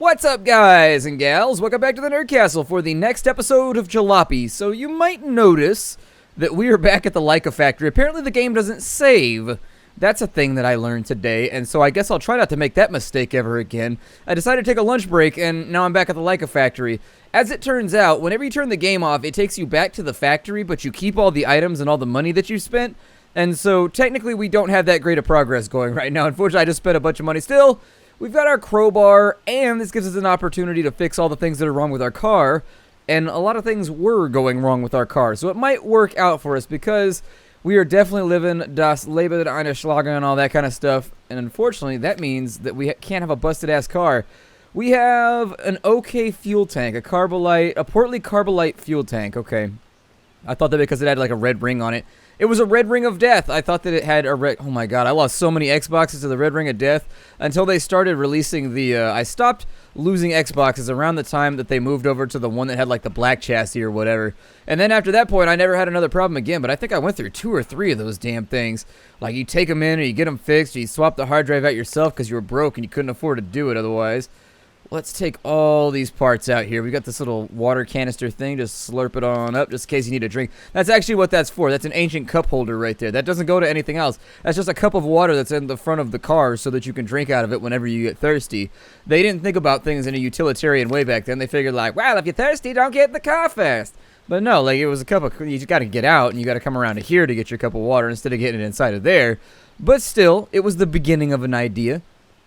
What's up, guys and gals? Welcome back to the Nerd Castle for the next episode of Jalopy. So you might notice that we are back at the Leica factory. Apparently the game doesn't save. That's a thing that I learned today, and so I guess I'll try not to make that mistake ever again. I decided to take a lunch break, and now I'm back at the Leica factory. As it turns out, whenever you turn the game off, it takes you back to the factory, but you keep all the items and all the money that you spent. And so technically we don't have that great of progress going right now. Unfortunately, I just spent a bunch of money. Still, we've got our crowbar, and this gives us an opportunity to fix all the things that are wrong with our car. And a lot of things were going wrong with our car, so it might work out for us because we are definitely living das Leben einer Schlager and all that kind of stuff. And unfortunately, that means that we can't have a busted-ass car. We have an okay fuel tank, a Portly Carbolite fuel tank. Okay. I thought that because it had like a red ring on it. It was a red ring of death. I thought that it had a red... Oh my god, I lost so many Xboxes to the red ring of death until they started releasing the... I stopped losing Xboxes around the time that they moved over to the one that had like the black chassis or whatever. And then after that point, I never had another problem again, but I think I went through 2 or 3 of those damn things. Like, you take them in or you get them fixed, or you swap the hard drive out yourself because you were broke and you couldn't afford to do it otherwise. Let's take all these parts out here. We got this little water canister thing. Just slurp it on up just in case you need a drink. That's actually what that's for. That's an ancient cup holder right there. That doesn't go to anything else. That's just a cup of water that's in the front of the car so that you can drink out of it whenever you get thirsty. They didn't think about things in a utilitarian way back then. They figured like, well, if you're thirsty, don't get in the car fast. But no, like, it was a cup of... You just got to get out and you got to come around to here to get your cup of water instead of getting it inside of there. But still, it was the beginning of an idea.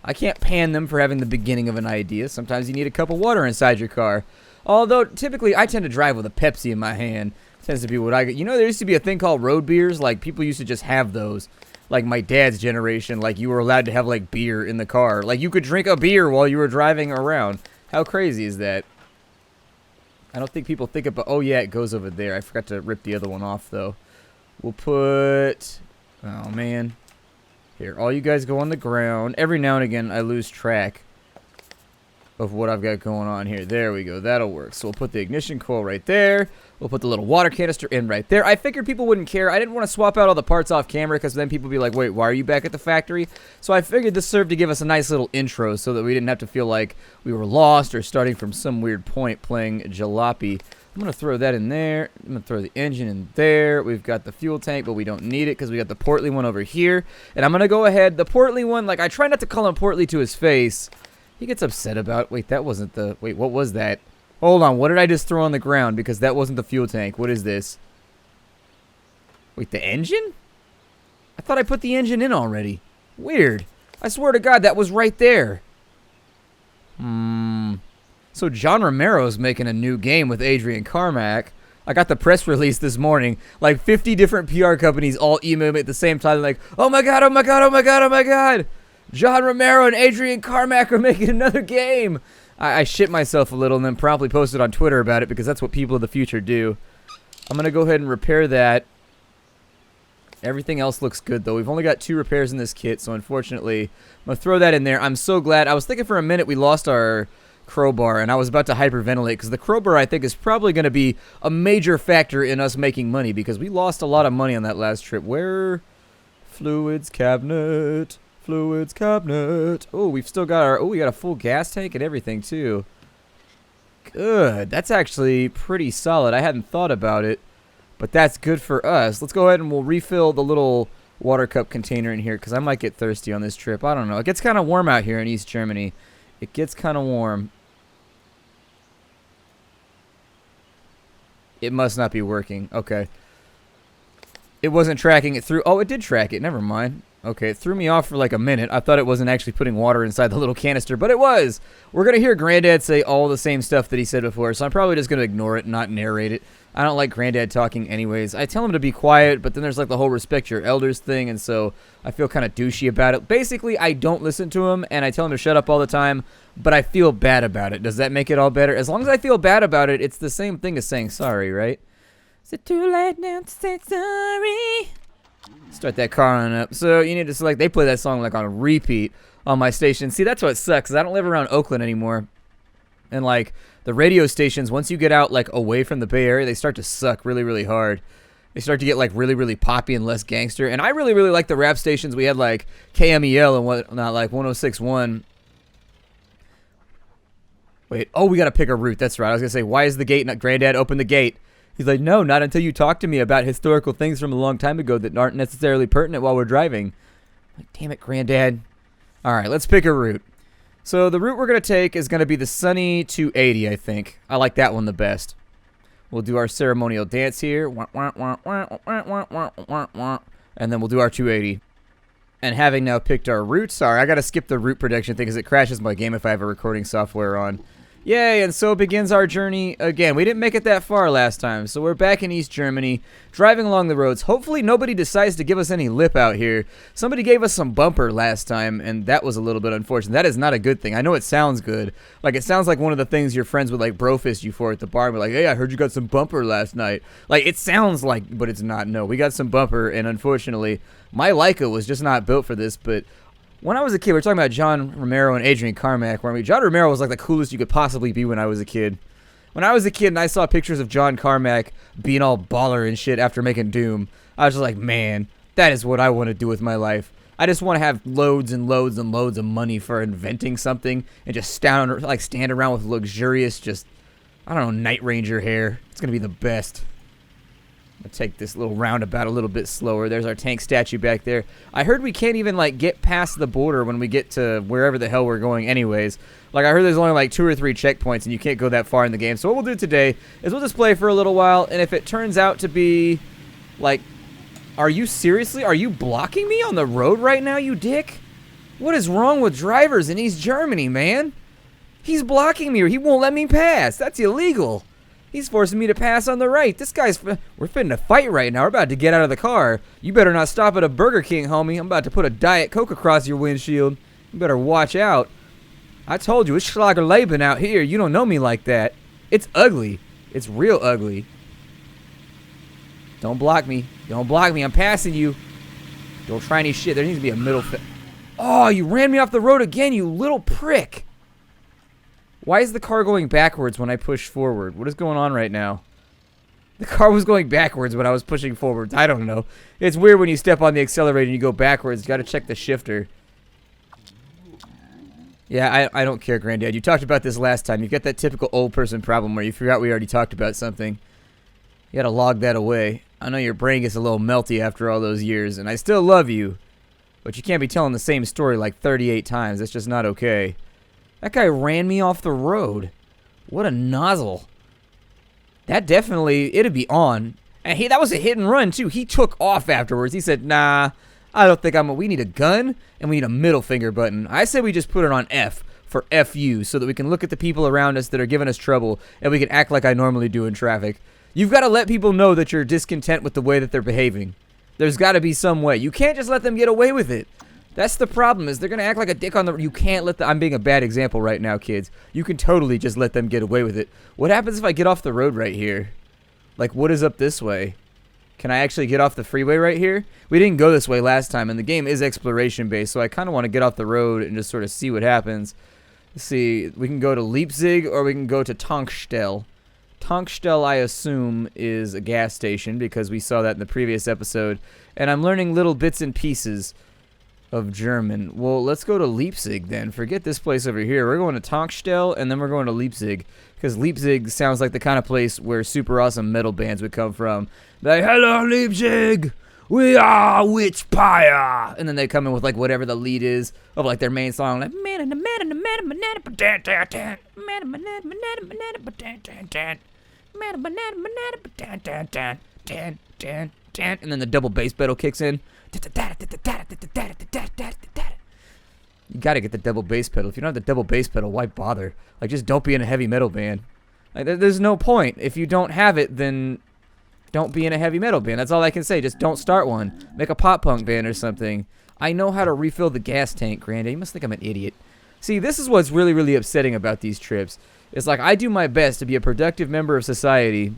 I can't pan them for having the beginning of an idea. Sometimes you need a cup of water inside your car. Although, typically, I tend to drive with a Pepsi in my hand. Tends to be what I get. You know, there used to be a thing called road beers. Like, people used to just have those. Like, my dad's generation, like, you were allowed to have, like, beer in the car. Like, you could drink a beer while you were driving around. How crazy is that? I don't think people think about... Oh, yeah, it goes over there. I forgot to rip the other one off, though. We'll put... Oh, man. Here, all you guys go on the ground. Every now and again, I lose track of what I've got going on here. There we go. That'll work. So we'll put the ignition coil right there. We'll put the little water canister in right there. I figured people wouldn't care. I didn't want to swap out all the parts off camera because then people would be like, wait, why are you back at the factory? So I figured this served to give us a nice little intro so that we didn't have to feel like we were lost or starting from some weird point playing Jalopy. I'm going to throw that in there. I'm going to throw the engine in there. We've got the fuel tank, but we don't need it because we got the Portly one over here. And I'm going to go ahead. The Portly one, like, I try not to call him Portly to his face. He gets upset about... Wait, that wasn't the... Wait, what was that? Hold on. What did I just throw on the ground? Because that wasn't the fuel tank. What is this? Wait, the engine? I thought I put the engine in already. Weird. I swear to God, that was right there. So John Romero's making a new game with Adrian Carmack. I got the press release this morning. Like 50 different PR companies all emailed me at the same time. Like, oh my god, oh my god, oh my god, oh my god. John Romero and Adrian Carmack are making another game. I shit myself a little and then promptly posted on Twitter about it because that's what people of the future do. I'm going to go ahead and repair that. Everything else looks good, though. We've only got 2 repairs in this kit, so unfortunately, I'm going to throw that in there. I'm so glad. I was thinking for a minute we lost our crowbar, and I was about to hyperventilate because the crowbar, I think, is probably going to be a major factor in us making money because we lost a lot of money on that last trip. Where? Fluids cabinet. Fluids cabinet. Oh, we've still got our... Oh, we got a full gas tank and everything, too. Good. That's actually pretty solid. I hadn't thought about it, but that's good for us. Let's go ahead and we'll refill the little water cup container in here because I might get thirsty on this trip. I don't know. It gets kind of warm out here in East Germany. It gets kind of warm. It must not be working. Okay. It wasn't tracking it through. Oh, it did track it. Never mind. Okay, it threw me off for like a minute. I thought it wasn't actually putting water inside the little canister, but it was. We're going to hear Granddad say all the same stuff that he said before, so I'm probably just going to ignore it and not narrate it. I don't like Granddad talking anyways. I tell him to be quiet, but then there's like the whole respect your elders thing, and so I feel kind of douchey about it. Basically, I don't listen to him, and I tell him to shut up all the time, but I feel bad about it. Does that make it all better? As long as I feel bad about it, it's the same thing as saying sorry, right? Is it too late now to say sorry? Start that car on up. So you need to select... They play that song like on repeat on my station. See, that's what sucks, 'cause I don't live around Oakland anymore. And like the radio stations, once you get out like away from the Bay Area, they start to suck really, really hard. They start to get like really, really poppy and less gangster. And I really, really like the rap stations. We had like KMEL and whatnot, like 106.1. Wait, oh, we gotta pick a route. That's right. I was gonna say, why is the gate not... Granddad, open the gate. He's like, no, not until you talk to me about historical things from a long time ago that aren't necessarily pertinent while we're driving. I'm like, damn it, Granddad. All right, let's pick a route. So the route we're gonna take is gonna be the Sunny 280, I think. I like that one the best. We'll do our ceremonial dance here. And then we'll do our 280. And having now picked our route, sorry, I gotta skip the route prediction thing because it crashes my game if I have a recording software on. Yay, and so begins our journey again. We didn't make it that far last time, so we're back in East Germany, driving along the roads. Hopefully nobody decides to give us any lip out here. Somebody gave us some bumper last time, and that was a little bit unfortunate. That is not a good thing. I know it sounds good. Like, it sounds like one of the things your friends would, like, brofist you for at the bar. And be like, hey, I heard you got some bumper last night. Like, it sounds like, but it's not. No, we got some bumper, and unfortunately, my Leica was just not built for this, but... When I was a kid, we were talking about John Romero and Adrian Carmack, where John Romero was like the coolest you could possibly be when I was a kid. When I was a kid and I saw pictures of John Carmack being all baller and shit after making Doom, I was just like, man, that is what I want to do with my life. I just want to have loads and loads and loads of money for inventing something and just stand around with luxurious, just, I don't know, Night Ranger hair. It's going to be the best. I'll take this little roundabout a little bit slower. There's our tank statue back there. I heard we can't even, like, get past the border when we get to wherever the hell we're going anyways. Like, I heard there's only, like, 2 or 3 checkpoints, and you can't go that far in the game. So what we'll do today is we'll just play for a little while, and if it turns out to be, like, are you blocking me on the road right now, you dick? What is wrong with drivers in East Germany, man? He's blocking me, or he won't let me pass. That's illegal. He's forcing me to pass on the right. This guy's... We're finna to fight right now. We're about to get out of the car. You better not stop at a Burger King, homie. I'm about to put a Diet Coke across your windshield. You better watch out. I told you, it's Schlagerleben out here. You don't know me like that. It's ugly. It's real ugly. Don't block me. Don't block me. I'm passing you. Don't try any shit. There needs to be a middle... Oh, you ran me off the road again, you little prick. Why is the car going backwards when I push forward? What is going on right now? The car was going backwards when I was pushing forwards. I don't know. It's weird when you step on the accelerator and you go backwards. You gotta check the shifter. Yeah, I don't care, Granddad. You talked about this last time. You've got that typical old person problem where you forgot we already talked about something. You gotta log that away. I know your brain gets a little melty after all those years, and I still love you. But you can't be telling the same story like 38 times. That's just not okay. That guy ran me off the road. What a nozzle. That definitely, it'd be on. And that was a hit and run, too. He took off afterwards. He said, nah, I don't think we need a gun, and we need a middle finger button. I say we just put it on F for FU so that we can look at the people around us that are giving us trouble, and we can act like I normally do in traffic. You've got to let people know that you're discontent with the way that they're behaving. There's got to be some way. You can't just let them get away with it. That's the problem, is they're going to act like a dick on the... You can't let I'm being a bad example right now, kids. You can totally just let them get away with it. What happens if I get off the road right here? Like, what is up this way? Can I actually get off the freeway right here? We didn't go this way last time, and the game is exploration-based, so I kind of want to get off the road and just sort of see what happens. Let's see. We can go to Leipzig, or we can go to Tankstelle. Tankstelle, I assume, is a gas station, because we saw that in the previous episode. And I'm learning little bits and pieces of German. Well, let's go to Leipzig then. Forget this place over here. We're going to Tankstelle, and then we're going to Leipzig, because Leipzig sounds like the kind of place where super awesome metal bands would come from. Like, hello, Leipzig! We are Witch Pyre! And then they come in with, like, whatever the lead is of, like, their main song. Like, and then the double bass pedal kicks in. You gotta get the double bass pedal. If you don't have the double bass pedal, why bother? Like, just don't be in a heavy metal band. Like, there's no point. If you don't have it, then don't be in a heavy metal band. That's all I can say. Just don't start one. Make a pop punk band or something. I know how to refill the gas tank, Granddad. You must think I'm an idiot. See, this is what's really, really upsetting about these trips. It's like, I do my best to be a productive member of society,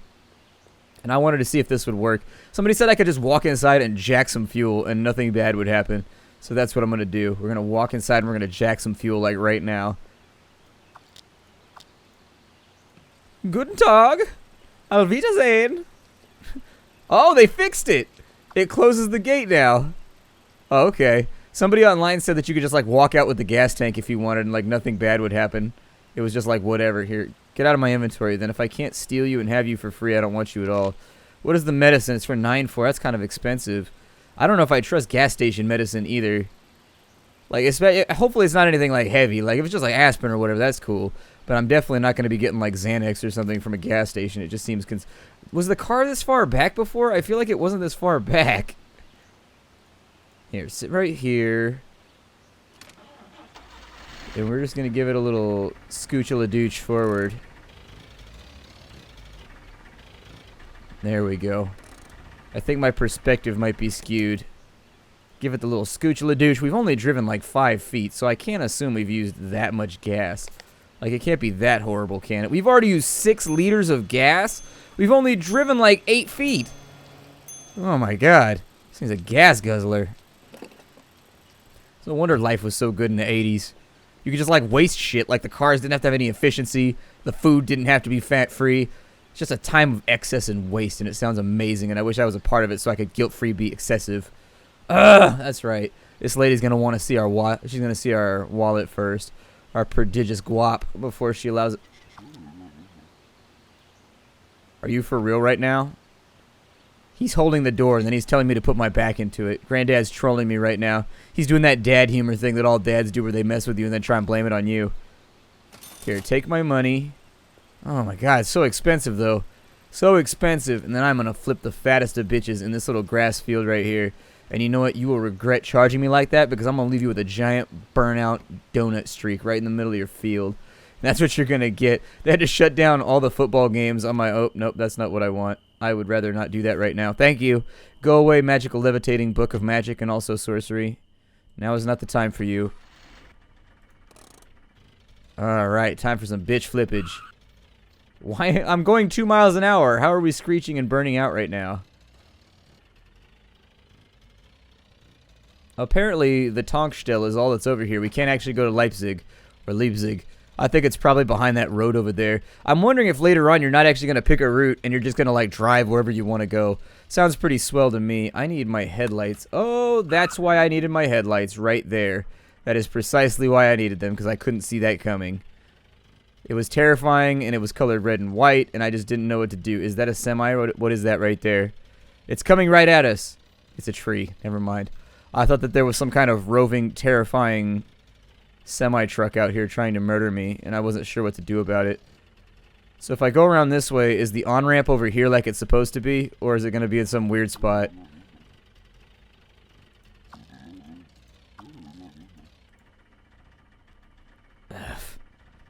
and I wanted to see if this would work. Somebody said I could just walk inside and jack some fuel and nothing bad would happen. So that's what I'm going to do. We're going to walk inside and we're going to jack some fuel like right now. Guten Tag. Auf Wiedersehen. Oh, they fixed it. It closes the gate now. Oh, okay. Somebody online said that you could just like walk out with the gas tank if you wanted and like nothing bad would happen. It was just like, whatever. Here, get out of my inventory. Then if I can't steal you and have you for free, I don't want you at all. What is the medicine? It's for 9.4. That's kind of expensive. I don't know if I trust gas station medicine either. Like, hopefully it's not anything, like, heavy. Like, if it's just, like, aspirin or whatever, that's cool. But I'm definitely not going to be getting, like, Xanax or something from a gas station. It just seems... Was the car this far back before? I feel like it wasn't this far back. Here, sit right here. And we're just going to give it a little scooch-a-la-dooch forward. There we go. I think my perspective might be skewed. Give it the little scooch-a-la-dooch. We've only driven like 5 feet, so I can't assume we've used that much gas. Like, it can't be that horrible, can it? We've already used 6 liters of gas. We've only driven like 8 feet. Oh my god. This thing's a gas guzzler. No wonder life was so good in the 80s. You could just like waste shit. Like the cars didn't have to have any efficiency. The food didn't have to be fat-free. It's just a time of excess and waste, and it sounds amazing, and I wish I was a part of it so I could guilt-free be excessive. That's right. This lady's going to want to see our wallet. She's going to see our wallet first. Our prodigious guap before she allows it. Are you for real right now? He's holding the door, and then he's telling me to put my back into it. Granddad's trolling me right now. He's doing that dad humor thing that all dads do where they mess with you and then try and blame it on you. Here, take my money. Oh my god, it's so expensive though. So expensive. And then I'm going to flip the fattest of bitches in this little grass field right here. And you know what? You will regret charging me like that because I'm going to leave you with a giant burnout donut streak right in the middle of your field. And that's what you're going to get. They had to shut down all the football games on my... Oh, nope, that's not what I want. I would rather not do that right now. Thank you. Go away, magical levitating book of magic and also sorcery. Now is not the time for you. Alright, time for some bitch flippage. Why? I'm going 2 miles an hour. How are we screeching and burning out right now? Apparently, the Tankstelle is all that's over here. We can't actually go to Leipzig. Or Leipzig. I think it's probably behind that road over there. I'm wondering if later on you're not actually going to pick a route and you're just going to like drive wherever you want to go. Sounds pretty swell to me. I need my headlights. Oh, that's why I needed my headlights right there. That is precisely why I needed them because I couldn't see that coming. It was terrifying and it was colored red and white and I just didn't know what to do. Is that a semi? What is that right there? It's coming right at us. It's a tree. Never mind. I thought that there was some kind of roving, terrifying semi-truck out here trying to murder me, and I wasn't sure what to do about it. So if I go around this way, is the on-ramp over here like it's supposed to be, or is it going to be in some weird spot?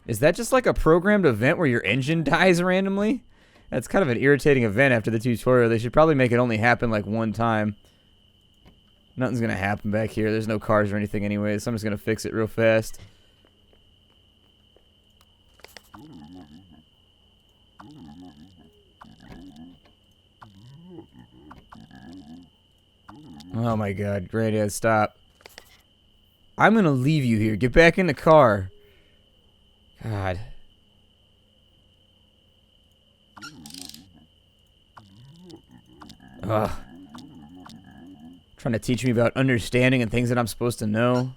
Is that just like a programmed event where your engine dies randomly? That's kind of an irritating event after the tutorial. They should probably make it only happen like one time. Nothing's going to happen back here. There's no cars or anything anyway, so I'm just going to fix it real fast. Oh my god, Granddad, stop. I'm going to leave you here. Get back in the car. God. Ugh. Trying to teach me about understanding and things that I'm supposed to know.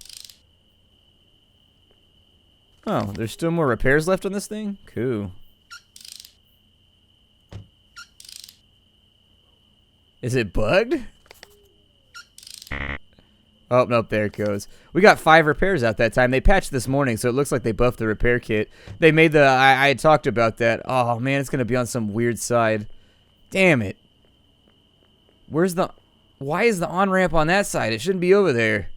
Oh, there's still more repairs left on this thing? Cool. Is it bugged? Oh, nope, there it goes. We got 5 repairs out that time. They patched this morning, so it looks like they buffed the repair kit. They made the... I had talked about that. Oh, man, it's going to be on some weird side. Damn it. Where's the... Why is the on-ramp on that side? It shouldn't be over there.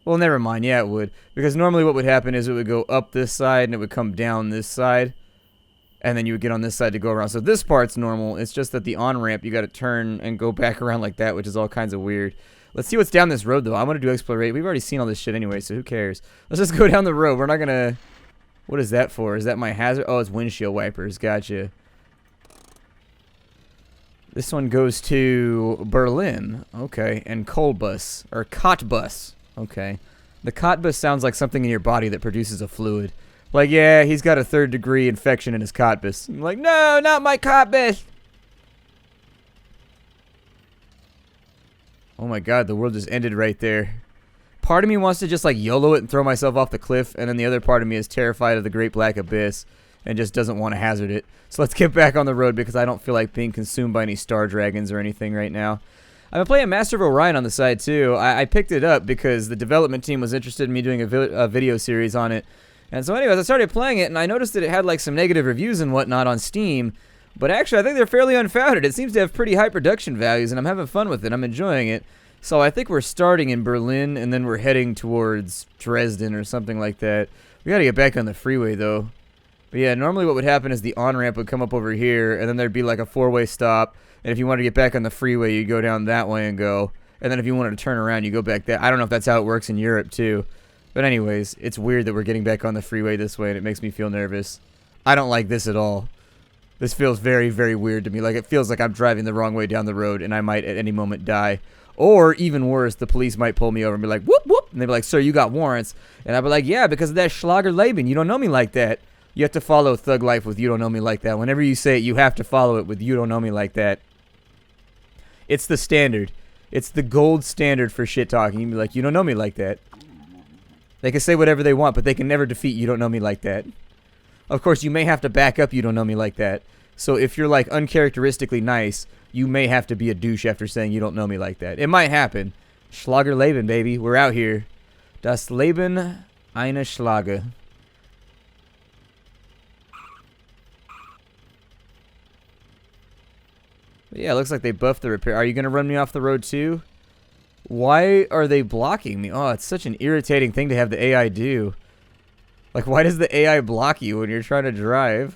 Well, never mind. Yeah, it would. Because normally what would happen is it would go up this side and it would come down this side. And then you would get on this side to go around. So this part's normal. It's just that the on-ramp, you got to turn and go back around like that, which is all kinds of weird. Let's see what's down this road, though. I want to do exploration. We've already seen all this shit anyway, so who cares? Let's just go down the road. We're not going to... What is that for? Is that my hazard? Oh, it's windshield wipers. Gotcha. This one goes to Berlin. Okay. And Cottbus. Or Cottbus. Okay. The Cottbus sounds like something in your body that produces a fluid. Like, yeah, he's got a 3rd-degree infection in his Cottbus. I'm like, no, not my Cottbus. Oh my god, the world just ended right there. Part of me wants to just like YOLO it and throw myself off the cliff, and then the other part of me is terrified of the Great Black Abyss and just doesn't want to hazard it. So let's get back on the road because I don't feel like being consumed by any star dragons or anything right now. I've been playing Master of Orion on the side too. I picked it up because the development team was interested in me doing a video series on it. And so anyways, I started playing it and I noticed that it had like some negative reviews and whatnot on Steam. But actually, I think they're fairly unfounded. It seems to have pretty high production values and I'm having fun with it. I'm enjoying it. So I think we're starting in Berlin and then we're heading towards Dresden or something like that. We gotta get back on the freeway though. But yeah, normally what would happen is the on-ramp would come up over here and then there'd be like a four-way stop. And if you wanted to get back on the freeway, you go down that way and go. And then if you wanted to turn around, you go back that. I don't know if that's how it works in Europe too. But anyways, it's weird that we're getting back on the freeway this way and it makes me feel nervous. I don't like this at all. This feels very, very weird to me. Like it feels like I'm driving the wrong way down the road and I might at any moment die. Or even worse, the police might pull me over and be like, whoop, whoop. And they'd be like, sir, you got warrants. And I'd be like, yeah, because of that Schlager-Leben. You don't know me like that. You have to follow Thug Life with you don't know me like that. Whenever you say it, you have to follow it with you don't know me like that. It's the standard. It's the gold standard for shit talking. You can be like, you don't know me like that. They can say whatever they want, but they can never defeat you don't know me like that. Of course, you may have to back up you don't know me like that. So if you're like uncharacteristically nice, you may have to be a douche after saying you don't know me like that. It might happen. Schlager-Leben, baby. We're out here. Das Leben eine Schlager. But yeah, it looks like they buffed the repair. Are you going to run me off the road too? Why are they blocking me? Oh, it's such an irritating thing to have the AI do. Like, why does the AI block you when you're trying to drive?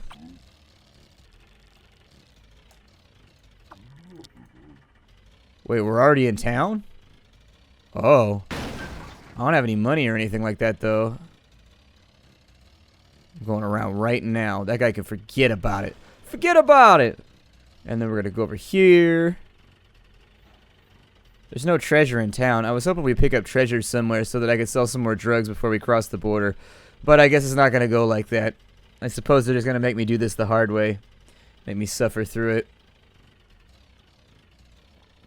Wait, we're already in town? Oh. I don't have any money or anything like that, though. I'm going around right now. That guy can forget about it. Forget about it! And then we're going to go over here. There's no treasure in town. I was hoping we'd pick up treasure somewhere so that I could sell some more drugs before we cross the border. But I guess it's not going to go like that. I suppose they're just going to make me do this the hard way. Make me suffer through it.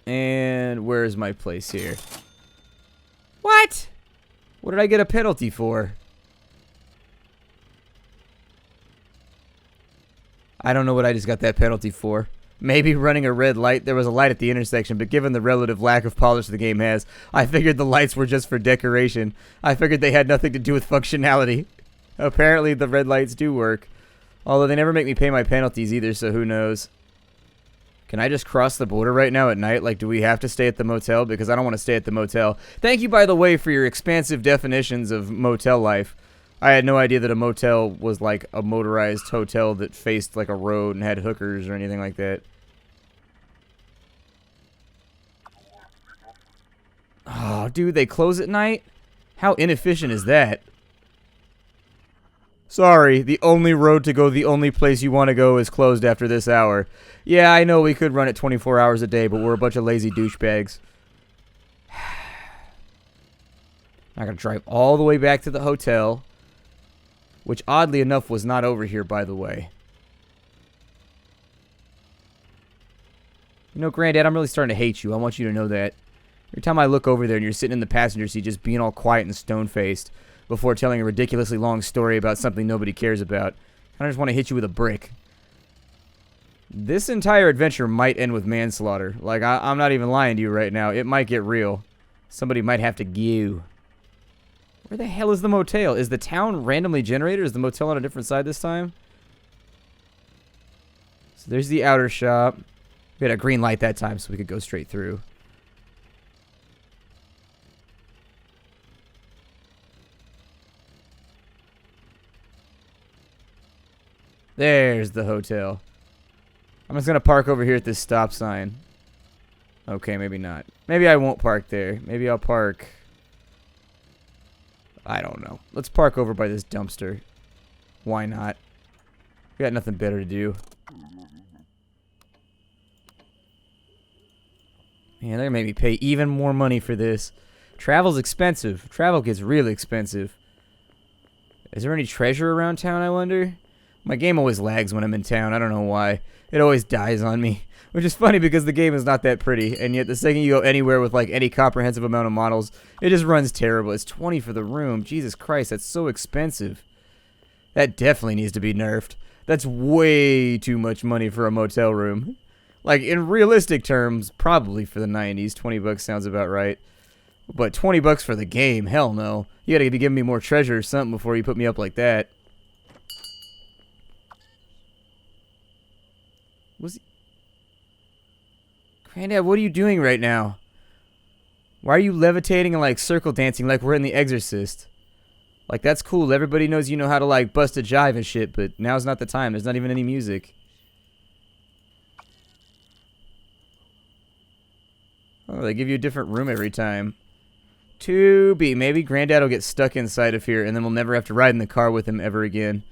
And where's my place here? What? What did I get a penalty for? I don't know what I just got that penalty for. Maybe running a red light. There was a light at the intersection, but given the relative lack of polish the game has, I figured the lights were just for decoration. I figured they had nothing to do with functionality. Apparently the red lights do work. Although they never make me pay my penalties either, so who knows. Can I just cross the border right now at night? Like, do we have to stay at the motel? Because I don't want to stay at the motel. Thank you, by the way, for your expansive definitions of motel life. I had no idea that a motel was like a motorized hotel that faced like a road and had hookers or anything like that. Oh, dude, they close at night? How inefficient is that? Sorry, the only road to go the only place you want to go is closed after this hour. Yeah, I know we could run it 24 hours a day, but we're a bunch of lazy douchebags. I gotta drive all the way back to the hotel, which oddly enough was not over here, by the way. You know, Granddad, I'm really starting to hate you. I want you to know that. Every time I look over there and you're sitting in the passenger seat just being all quiet and stone-faced before telling a ridiculously long story about something nobody cares about, I just want to hit you with a brick. This entire adventure might end with manslaughter. Like, I'm not even lying to you right now. It might get real. Somebody might have to go. Where the hell is the motel? Is the town randomly generated? Is the motel on a different side this time? So there's the outer shop. We had a green light that time so we could go straight through. There's the hotel. I'm just going to park over here at this stop sign. Okay, maybe not. Maybe I won't park there. Maybe I'll park... I don't know. Let's park over by this dumpster. Why not? We got nothing better to do. Man, they're going to make me pay even more money for this. Travel's expensive. Travel gets really expensive. Is there any treasure around town, I wonder? My game always lags when I'm in town. I don't know why. It always dies on me. Which is funny because the game is not that pretty. And yet the second you go anywhere with like any comprehensive amount of models, it just runs terrible. It's $20 for the room. Jesus Christ, that's so expensive. That definitely needs to be nerfed. That's way too much money for a motel room. Like, in realistic terms, probably for the 90s, 20 bucks sounds about right. But 20 bucks for the game, hell no. You gotta be giving me more treasure or something before you put me up like that. Granddad, what are you doing right now? Why are you levitating and, like, circle dancing like we're in The Exorcist? Like, that's cool. Everybody knows you know how to, like, bust a jive and shit, but now's not the time. There's not even any music. Oh, they give you a different room every time. To be. Maybe Granddad will get stuck inside of here, and then we'll never have to ride in the car with him ever again.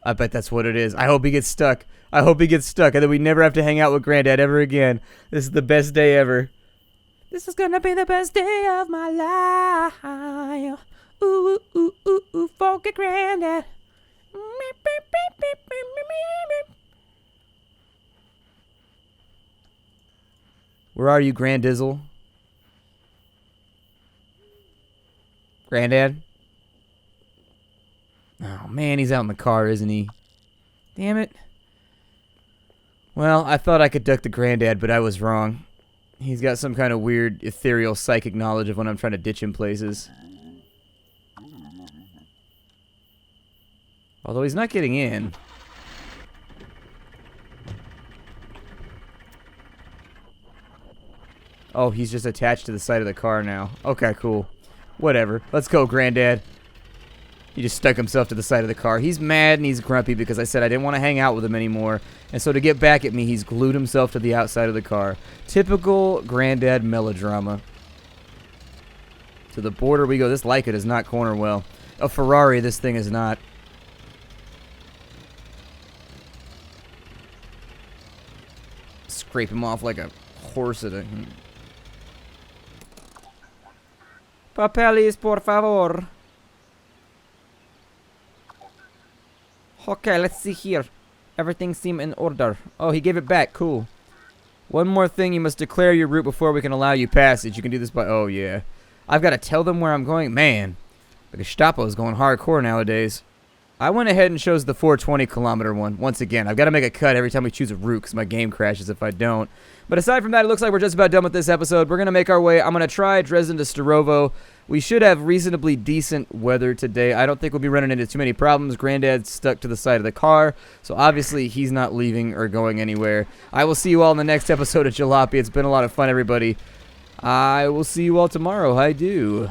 I bet that's what it is. I hope he gets stuck. I hope he gets stuck, and then we never have to hang out with Granddad ever again. This is the best day ever. This is gonna be the best day of my life. Ooh, ooh, ooh, ooh, funky Granddad. Where are you, Grandizzle? Granddad? Oh, man, he's out in the car, isn't he? Damn it. Well, I thought I could duck the Granddad, but I was wrong. He's got some kind of weird, ethereal, psychic knowledge of when I'm trying to ditch him places. Although he's not getting in. Oh, he's just attached to the side of the car now. Okay, cool. Whatever. Let's go, Granddad. He just stuck himself to the side of the car. He's mad and he's grumpy because I said I didn't want to hang out with him anymore. And so to get back at me, he's glued himself to the outside of the car. Typical Granddad melodrama. To the border we go. This Leica does not corner well. A Ferrari, this thing is not. Scrape him off like a horse at a... Papeles, por favor. Okay, let's see here. Everything seems in order. Oh, he gave it back. Cool. One more thing. You must declare your route before we can allow you passage. You can do this by... Oh, yeah. I've got to tell them where I'm going. Man, the Gestapo is going hardcore nowadays. I went ahead and chose the 420-kilometer one. Once again, I've got to make a cut every time we choose a route because my game crashes if I don't. But aside from that, it looks like we're just about done with this episode. We're going to make our way. I'm going to try Dresden to Starovo. We should have reasonably decent weather today. I don't think we'll be running into too many problems. Granddad's stuck to the side of the car, so obviously he's not leaving or going anywhere. I will see you all in the next episode of Jalopy. It's been a lot of fun, everybody. I will see you all tomorrow. I do.